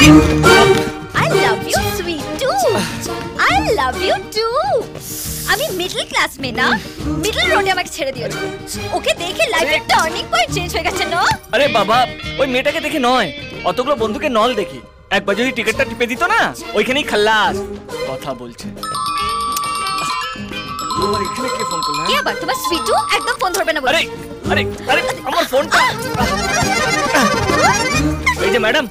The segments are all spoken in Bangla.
I love you sweet too. I love you too. আমি মিডল ক্লাস মে না, মিডল রোডে আমাকে ছেড়ে দিয়েছো। ওকে দেখে লাইফের টার্নিং পয়েন্ট চেঞ্জ হয়ে গেছে না? আরে বাবা, ওই মেয়েটাকে দেখে নয়, অতগুলো বন্ধুকে নল দেখি। একবার যদি টিকিটটা টিপে দিত না, ওইখানেই খাল্লাস। কথা বলছে। আমার এখানে কে ফোন করলো? কি আবার তোমার সুইটু একদম ফোন ধরবে না বলে। আরে আরে আরে আমার ফোনটা। এই যে ম্যাডাম,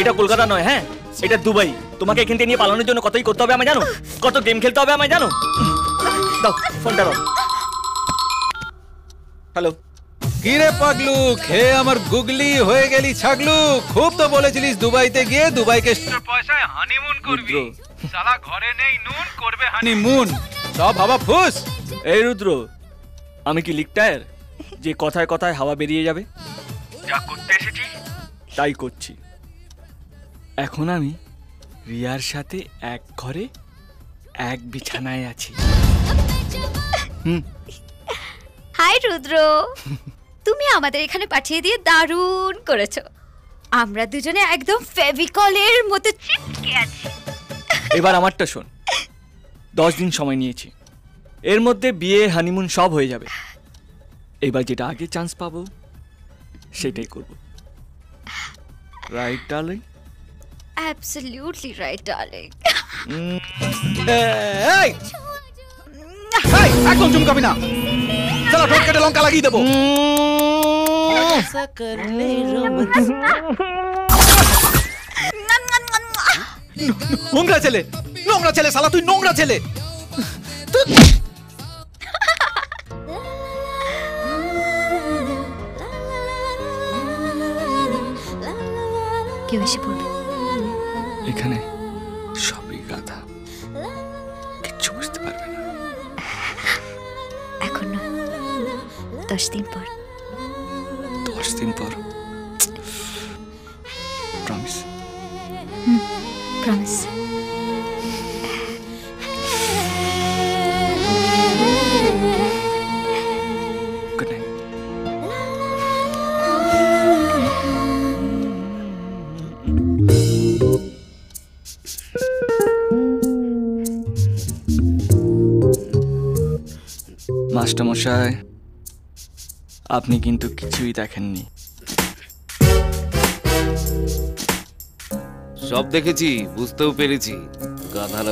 এটা কলকাতা নয়, হ্যাঁ এটা দুবাই। তোমাকে এখান থেকে নিয়ে পালানোর জন্য কতই করতে হবে আমি জানো, কত গেম খেলতে হবে আমি জানো। দাও ফোনটা দাও। হ্যালো। কি রে পাগলু, খেয়ে আমার গুগলি হয়ে গেলি ছাগলু। খুব তো বলেছিলিস দুবাইতে গিয়ে দুবাইকে পয়সায় হানিমুন করবি। শালা ঘরে নেই নুন, করবে হানিমুন। সব হাওয়া ফুস। এই রুদ্র, আমি কি লিকটায়ার যে কথায় কথায় হাওয়া বেরিয়ে যাবে? যা করতে এসেছি তাই করছি। এখন আমি রিয়ার সাথে এক ঘরে এক বিছানায় আছি। হাই রুদ্র, তুমি আমাদের এখানে পাঠিয়ে দিয়ে দারুণ করেছো। আমরা দুজনে একদম ফেভিকলের মতো চিপকে আছি। এবার আমারটা শোন। 10 দিন সময় নিয়েছি, এর মধ্যে বিয়ে হানিমুন সব হয়ে যাবে। এবার যেটা আগে চান্স পাবো সেটাই করব। Right darling? Absolutely right darling. এই এই একদম চুমকাবি না। চলো ঠোঁট কেটে লঙ্কা লাগিয়ে দেবো। নোংরা ছেলে, নোংরা ছেলে, শালা তুই নোংরা ছেলে। কেউ এসে পড়বে এখানে, সবই গাধা, কিচ্ছু বুঝতে পারবে না। এখন না, 10 দিন পর। 10 দিন পর? প্রমিস? প্রমিস। Good night. মাস্টারমশাই, আপনি কিন্তু কিছুই দেখেননি। সব দেখেছি, বুঝতেও পেরেছি। গাধারা